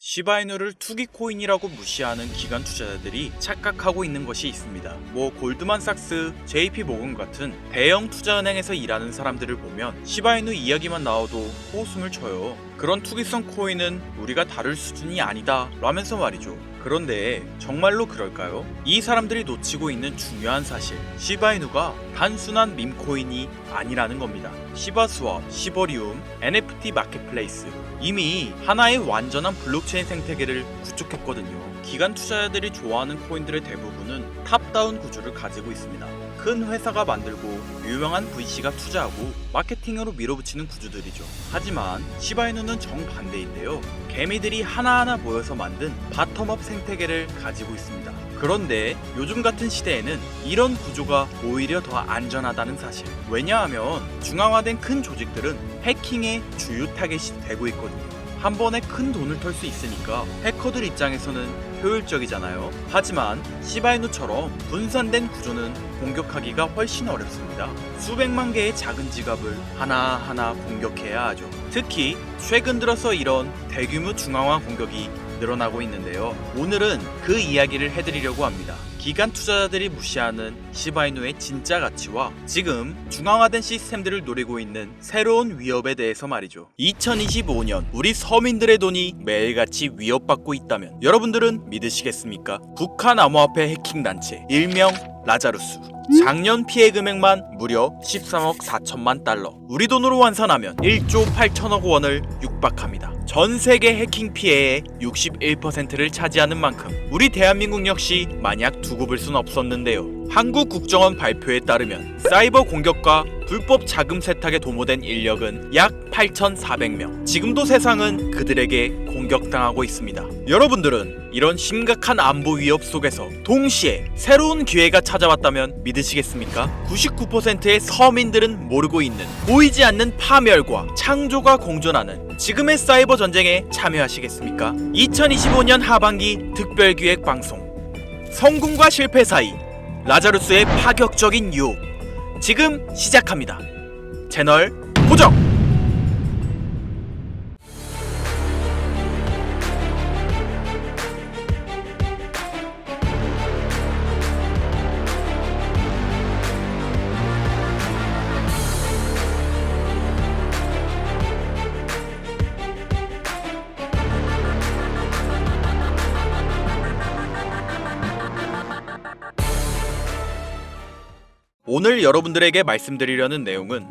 시바이누를 투기 코인이라고 무시하는 기관 투자자들이 착각하고 있는 것이 있습니다. 골드만삭스, JP모건 같은 대형 투자은행에서 일하는 사람들을 보면 시바이누 이야기만 나와도 호웃음을 쳐요. 그런 투기성 코인은 우리가 다룰 수준이 아니다 라면서 말이죠. 그런데 정말로 그럴까요? 이 사람들이 놓치고 있는 중요한 사실, 시바이누가 단순한 밈코인이 아니라는 겁니다. 시바스왑, 시버리움, NFT 마켓플레이스, 이미 하나의 완전한 블록체인 생태계를 구축했거든요. 기관 투자자들이 좋아하는 코인들의 대부분은 탑다운 구조를 가지고 있습니다. 큰 회사가 만들고 유명한 VC가 투자하고 마케팅으로 밀어붙이는 구조들이죠. 하지만 시바이누는 정반대인데요. 개미들이 하나하나 모여서 만든 바텀업 생태계를 가지고 있습니다. 그런데 요즘 같은 시대에는 이런 구조가 오히려 더 안전하다는 사실. 왜냐하면 중앙화된 큰 조직들은 해킹의 주요 타겟이 되고 있거든요. 한 번에 큰 돈을 털 수 있으니까 해커들 입장에서는 효율적이잖아요. 하지만 시바이누처럼 분산된 구조는 공격하기가 훨씬 어렵습니다. 수백만 개의 작은 지갑을 하나하나 공격해야 하죠. 특히 최근 들어서 이런 대규모 중앙화 공격이 늘어나고 있는데요. 오늘은 그 이야기를 해드리려고 합니다. 기관 투자자들이 무시하는 시바이누의 진짜 가치와 지금 중앙화된 시스템들을 노리고 있는 새로운 위협에 대해서 말이죠. 2025년 우리 서민들의 돈이 매일같이 위협받고 있다면 여러분들은 믿으시겠습니까? 북한 암호화폐 해킹 단체 일명 라자루스, 작년 피해 금액만 무려 13억 4천만 달러, 우리 돈으로 환산하면 1조 8천억 원을 육박합니다. 전 세계 해킹 피해의 61%를 차지하는 만큼 우리 대한민국 역시 마냥 두고 볼 순 없었는데요. 한국 국정원 발표에 따르면 사이버 공격과 불법 자금 세탁에 도모된 인력은 약 8,400명. 지금도 세상은 그들에게 공격당하고 있습니다. 여러분들은 이런 심각한 안보 위협 속에서 동시에 새로운 기회가 찾아왔다면 믿으시겠습니까? 99%의 서민들은 모르고 있는 보이지 않는 파멸과 창조가 공존하는 지금의 사이버 전쟁에 참여하시겠습니까? 2025년 하반기 특별기획 방송, 성공과 실패 사이 라자루스의 파격적인 유혹, 지금 시작합니다. 채널 고정! 오늘 여러분들에게 말씀드리려는 내용은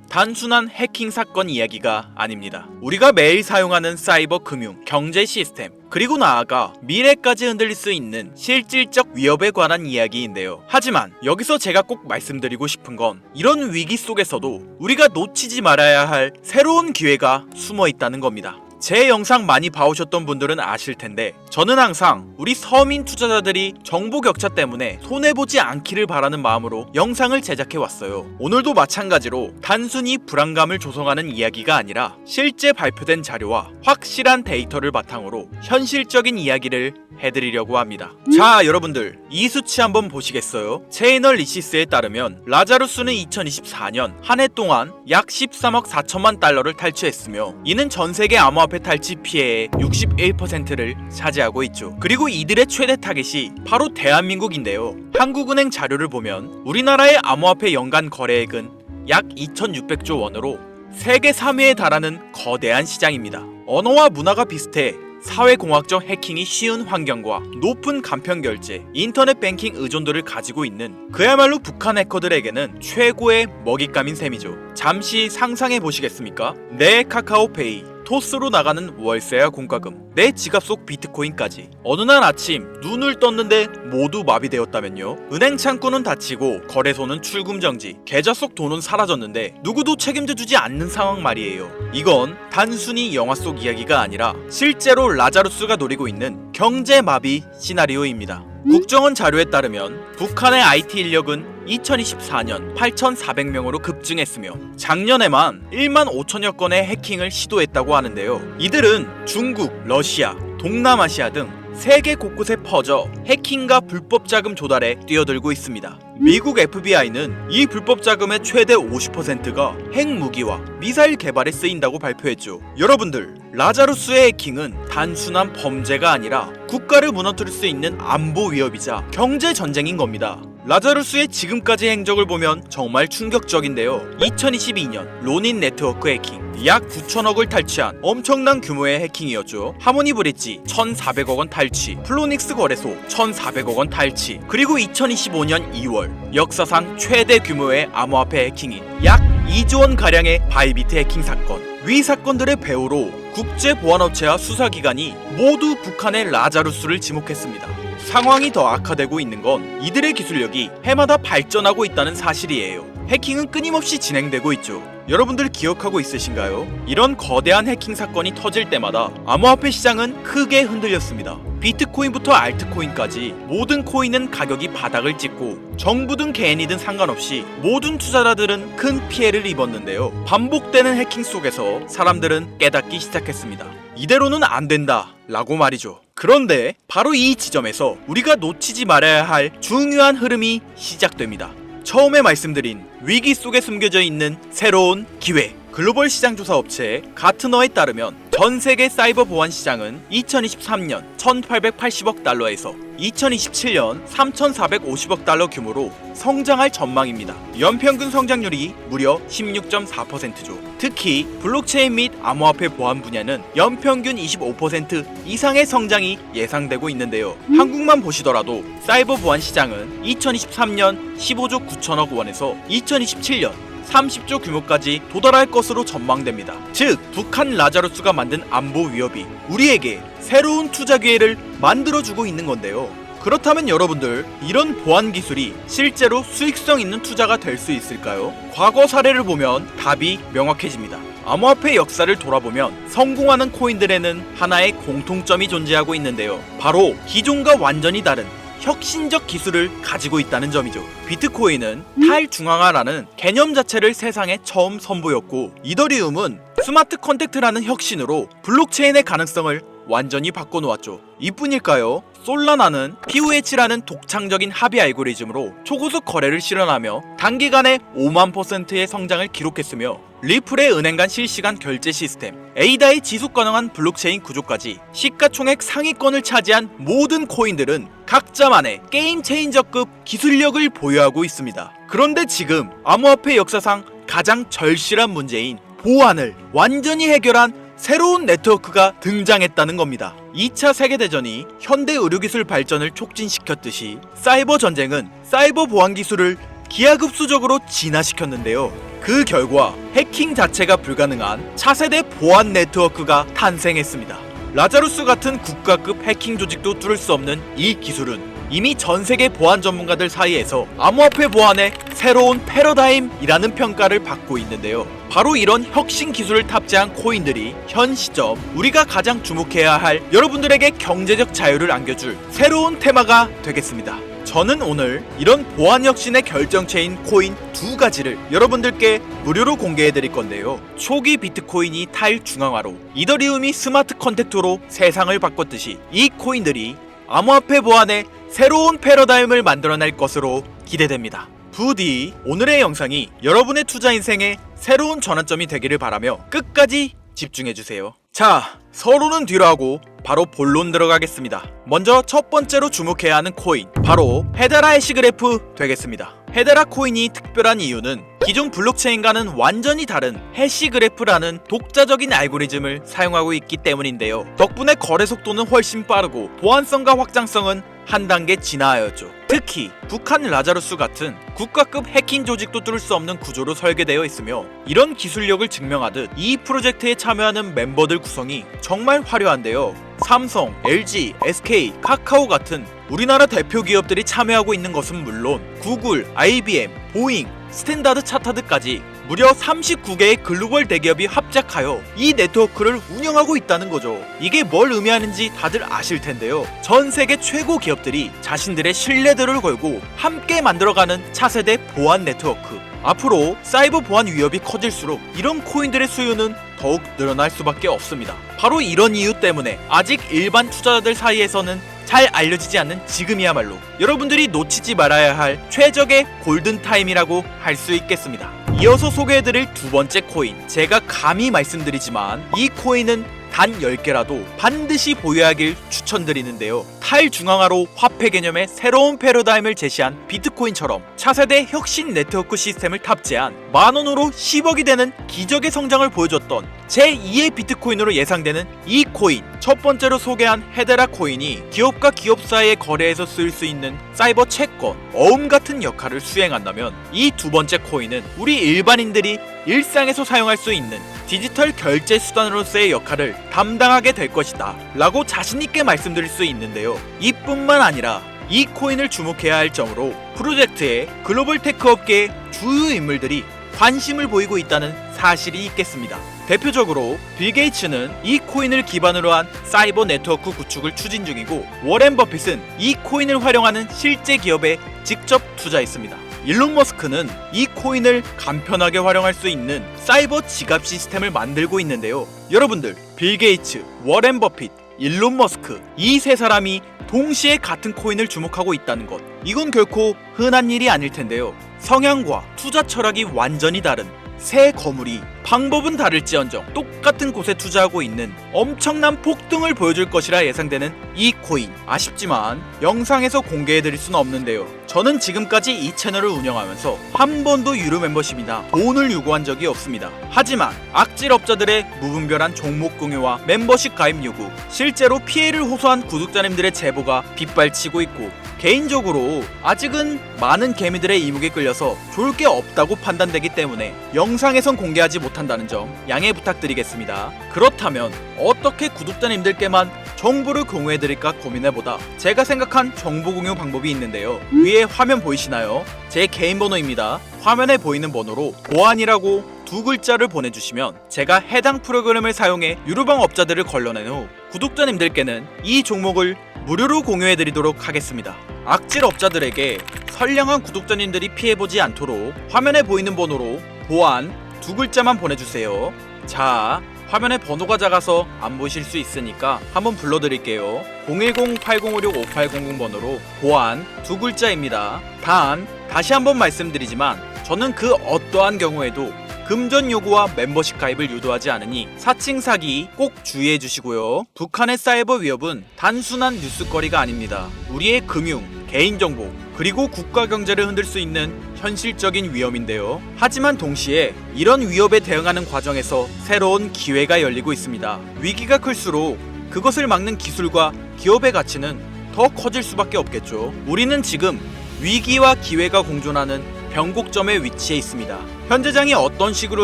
단순한 해킹 사건 이야기가 아닙니다. 우리가 매일 사용하는 사이버 금융, 경제 시스템, 그리고 나아가 미래까지 흔들릴 수 있는 실질적 위협에 관한 이야기인데요. 하지만 여기서 제가 꼭 말씀드리고 싶은 건 이런 위기 속에서도 우리가 놓치지 말아야 할 새로운 기회가 숨어 있다는 겁니다. 제 영상 많이 봐오셨던 분들은 아실 텐데 저는 항상 우리 서민 투자자들이 정보 격차 때문에 손해보지 않기를 바라는 마음으로 영상을 제작해왔어요. 오늘도 마찬가지로 단순히 불안감을 조성하는 이야기가 아니라 실제 발표된 자료와 확실한 데이터를 바탕으로 현실적인 이야기를 해드리려고 합니다. 자, 여러분들 이 수치 한번 보시겠어요? 체이널리시스에 따르면 라자루스는 2024년 한 해 동안 약 13억 4천만 달러를 탈취했으며 이는 전세계 암호화폐 탈취 피해의 61%를 차지하고 있죠. 그리고 이들의 최대 타겟이 바로 대한민국인데요. 한국은행 자료를 보면 우리나라의 암호화폐 연간 거래액은 약 2,600조 원으로 세계 3위에 달하는 거대한 시장입니다. 언어와 문화가 비슷해 사회공학적 해킹이 쉬운 환경과 높은 간편 결제, 인터넷 뱅킹 의존도를 가지고 있는 그야말로 북한 해커들에게는 최고의 먹잇감인 셈이죠. 잠시 상상해 보시겠습니까? 내 카카오페이, 토스로 나가는 월세와 공과금, 내 지갑 속 비트코인까지 어느 날 아침 눈을 떴는데 모두 마비되었다면요? 은행 창구는 닫히고 거래소는 출금 정지, 계좌 속 돈은 사라졌는데 누구도 책임져주지 않는 상황 말이에요. 이건 단순히 영화 속 이야기가 아니라 실제로 라자루스가 노리고 있는 경제 마비 시나리오입니다. 국정원 자료에 따르면 북한의 IT 인력은 2024년 8,400명으로 급증했으며 작년에만 1만 5천여 건의 해킹을 시도했다고 하는데요. 이들은 중국, 러시아, 동남아시아 등 세계 곳곳에 퍼져 해킹과 불법 자금 조달에 뛰어들고 있습니다. 미국 FBI는 이 불법 자금의 최대 50%가 핵무기와 미사일 개발에 쓰인다고 발표했죠. 여러분들, 라자루스의 해킹은 단순한 범죄가 아니라 국가를 무너뜨릴 수 있는 안보 위협이자 경제 전쟁인 겁니다. 라자루스의 지금까지 행적을 보면 정말 충격적인데요. 2022년 로닌 네트워크 해킹, 약 9천억을 탈취한 엄청난 규모의 해킹이었죠. 하모니 브릿지 1,400억 원 탈취, 플로닉스 거래소 1,400억 원 탈취, 그리고 2025년 2월 역사상 최대 규모의 암호화폐 해킹인 약 2조 원 가량의 바이비트 해킹 사건. 위 사건들의 배후로 국제보안업체와 수사기관이 모두 북한의 라자루스를 지목했습니다. 상황이 더 악화되고 있는 건 이들의 기술력이 해마다 발전하고 있다는 사실이에요. 해킹은 끊임없이 진행되고 있죠. 여러분들 기억하고 있으신가요? 이런 거대한 해킹 사건이 터질 때마다 암호화폐 시장은 크게 흔들렸습니다. 비트코인부터 알트코인까지 모든 코인은 가격이 바닥을 찍고 정부든 개인이든 상관없이 모든 투자자들은 큰 피해를 입었는데요. 반복되는 해킹 속에서 사람들은 깨닫기 시작했습니다. 이대로는 안 된다 라고 말이죠. 그런데 바로 이 지점에서 우리가 놓치지 말아야 할 중요한 흐름이 시작됩니다. 처음에 말씀드린 위기 속에 숨겨져 있는 새로운 기회. 글로벌 시장 조사 업체 가트너에 따르면 전 세계 사이버 보안 시장은 2023년 1,880억 달러에서 2027년 3,450억 달러 규모로 성장할 전망입니다. 연평균 성장률이 무려 16.4%죠. 특히 블록체인 및 암호화폐 보안 분야는 연평균 25% 이상의 성장이 예상되고 있는데요. 한국만 보시더라도 사이버 보안 시장은 2023년 15조 9천억 원에서 2027년 30조 규모까지 도달할 것으로 전망됩니다. 즉, 북한 라자루스가 만든 안보 위협이 우리에게 새로운 투자 기회를 만들어주고 있는 건데요. 그렇다면 여러분들, 이런 보안 기술이 실제로 수익성 있는 투자가 될 수 있을까요? 과거 사례를 보면 답이 명확해집니다. 암호화폐 역사를 돌아보면 성공하는 코인들에는 하나의 공통점이 존재하고 있는데요. 바로 기존과 완전히 다른 혁신적 기술을 가지고 있다는 점이죠. 비트코인은 탈중앙화라는 개념 자체를 세상에 처음 선보였고, 이더리움은 스마트 컨택트라는 혁신으로 블록체인의 가능성을 완전히 바꿔놓았죠. 이뿐일까요? 솔라나는 POH라는 독창적인 합의 알고리즘으로 초고속 거래를 실현하며 단기간에 5만%의 성장을 기록했으며, 리플의 은행 간 실시간 결제 시스템, 에이다의 지속 가능한 블록체인 구조까지 시가총액 상위권을 차지한 모든 코인들은 각자만의 게임 체인저급 기술력을 보유하고 있습니다. 그런데 지금 암호화폐 역사상 가장 절실한 문제인 보안을 완전히 해결한 새로운 네트워크가 등장했다는 겁니다. 2차 세계대전이 현대 의료기술 발전을 촉진시켰듯이 사이버 전쟁은 사이버 보안 기술을 기하급수적으로 진화시켰는데요. 그 결과 해킹 자체가 불가능한 차세대 보안 네트워크가 탄생했습니다. 라자루스 같은 국가급 해킹 조직도 뚫을 수 없는 이 기술은 이미 전 세계 보안 전문가들 사이에서 암호화폐 보안의 새로운 패러다임이라는 평가를 받고 있는데요. 바로 이런 혁신 기술을 탑재한 코인들이 현 시점 우리가 가장 주목해야 할 여러분들에게 경제적 자유를 안겨줄 새로운 테마가 되겠습니다. 저는 오늘 이런 보안 혁신의 결정체인 코인 두 가지를 여러분들께 무료로 공개해드릴 건데요. 초기 비트코인이 탈중앙화로 이더리움이 스마트 컨택트로 세상을 바꿨듯이 이 코인들이 암호화폐 보안의 새로운 패러다임을 만들어낼 것으로 기대됩니다. 부디 오늘의 영상이 여러분의 투자 인생에 새로운 전환점이 되기를 바라며 끝까지 집중해주세요. 자, 서로는 뒤로 하고 바로 본론 들어가겠습니다. 먼저 첫 번째로 주목해야 하는 코인, 바로 헤데라 해시그래프 되겠습니다. 헤데라 코인이 특별한 이유는 기존 블록체인과는 완전히 다른 해시그래프라는 독자적인 알고리즘을 사용하고 있기 때문인데요. 덕분에 거래 속도는 훨씬 빠르고 보안성과 확장성은 한 단계 진화하였죠. 특히 북한 라자루스 같은 국가급 해킹 조직도 뚫을 수 없는 구조로 설계되어 있으며, 이런 기술력을 증명하듯 이 프로젝트에 참여하는 멤버들 구성이 정말 화려한데요. 삼성, LG, SK, 카카오 같은 우리나라 대표 기업들이 참여하고 있는 것은 물론 구글, IBM, 보잉, 스탠다드 차타드까지 무려 39개의 글로벌 대기업이 합작하여 이 네트워크를 운영하고 있다는 거죠. 이게 뭘 의미하는지 다들 아실 텐데요. 전 세계 최고 기업들이 자신들의 신뢰도를 걸고 함께 만들어가는 차세대 보안 네트워크. 앞으로 사이버 보안 위협이 커질수록 이런 코인들의 수요는 더욱 늘어날 수밖에 없습니다. 바로 이런 이유 때문에 아직 일반 투자자들 사이에서는 잘 알려지지 않는 지금이야말로 여러분들이 놓치지 말아야 할 최적의 골든타임이라고 할 수 있겠습니다. 이어서 소개해드릴 두 번째 코인, 제가 감히 말씀드리지만 이 코인은 단 10개라도 반드시 보유하길 추천드리는데요. 탈중앙화로 화폐 개념의 새로운 패러다임을 제시한 비트코인처럼 차세대 혁신 네트워크 시스템을 탑재한 만원으로 10억이 되는 기적의 성장을 보여줬던 제2의 비트코인으로 예상되는 이 코인, 첫 번째로 소개한 헤데라 코인이 기업과 기업 사이의 거래에서 쓸 수 있는 사이버 채권, 어음 같은 역할을 수행한다면 이 두 번째 코인은 우리 일반인들이 일상에서 사용할 수 있는 디지털 결제 수단으로서의 역할을 담당하게 될 것이다 라고 자신있게 말씀드릴 수 있는데요. 이뿐만 아니라 이 코인을 주목해야 할 점으로 프로젝트에 글로벌 테크 업계의 주요 인물들이 관심을 보이고 있다는 사실이 있겠습니다. 대표적으로 빌 게이츠는 이 코인을 기반으로 한 사이버 네트워크 구축을 추진 중이고, 워렌 버핏은 이 코인을 활용하는 실제 기업에 직접 투자했습니다. 일론 머스크는 이 코인을 간편하게 활용할 수 있는 사이버 지갑 시스템을 만들고 있는데요. 여러분들, 빌 게이츠, 워렌 버핏, 일론 머스크, 이 세 사람이 동시에 같은 코인을 주목하고 있다는 것, 이건 결코 흔한 일이 아닐 텐데요. 성향과 투자 철학이 완전히 다른 새 거물이 방법은 다를지언정 똑같은 곳에 투자하고 있는 엄청난 폭등을 보여줄 것이라 예상되는 이 코인, 아쉽지만 영상에서 공개해드릴 수는 없는데요. 저는 지금까지 이 채널을 운영하면서 한 번도 유료 멤버십이나 돈을 요구한 적이 없습니다. 하지만 악질업자들의 무분별한 종목 공유와 멤버십 가입 요구, 실제로 피해를 호소한 구독자님들의 제보가 빗발치고 있고, 개인적으로 아직은 많은 개미들의 이목에 끌려서 좋을 게 없다고 판단되기 때문에 영상에선 공개하지 못한다는 점 양해 부탁드리겠습니다. 그렇다면 어떻게 구독자님들께만 정보를 공유해드릴까 고민해보다 제가 생각한 정보 공유 방법이 있는데요. 위에 화면 보이시나요? 제 개인 번호입니다. 화면에 보이는 번호로 보안이라고 두 글자를 보내주시면 제가 해당 프로그램을 사용해 유료방 업자들을 걸러낸 후 구독자님들께는 이 종목을 무료로 공유해드리도록 하겠습니다. 악질 업자들에게 선량한 구독자님들이 피해보지 않도록 화면에 보이는 번호로 보안 두 글자만 보내주세요. 자, 화면에 번호가 작아서 안 보실 수 있으니까 한번 불러드릴게요. 010-8056-5800 번호로 보안 두 글자입니다. 단, 다시 한번 말씀드리지만 저는 그 어떠한 경우에도 금전 요구와 멤버십 가입을 유도하지 않으니 사칭 사기 꼭 주의해 주시고요. 북한의 사이버 위협은 단순한 뉴스거리가 아닙니다. 우리의 금융, 개인정보, 그리고 국가 경제를 흔들 수 있는 현실적인 위험인데요. 하지만 동시에 이런 위협에 대응하는 과정에서 새로운 기회가 열리고 있습니다. 위기가 클수록 그것을 막는 기술과 기업의 가치는 더 커질 수밖에 없겠죠. 우리는 지금 위기와 기회가 공존하는 변곡점에 위치해 있습니다. 현재장이 어떤 식으로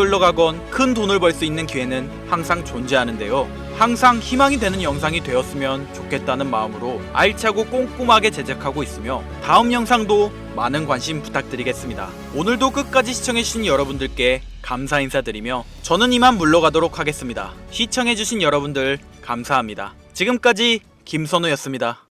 흘러가건 큰 돈을 벌 수 있는 기회는 항상 존재하는데요. 항상 희망이 되는 영상이 되었으면 좋겠다는 마음으로 알차고 꼼꼼하게 제작하고 있으며 다음 영상도 많은 관심 부탁드리겠습니다. 오늘도 끝까지 시청해주신 여러분들께 감사 인사드리며 저는 이만 물러가도록 하겠습니다. 시청해주신 여러분들 감사합니다. 지금까지 김선우였습니다.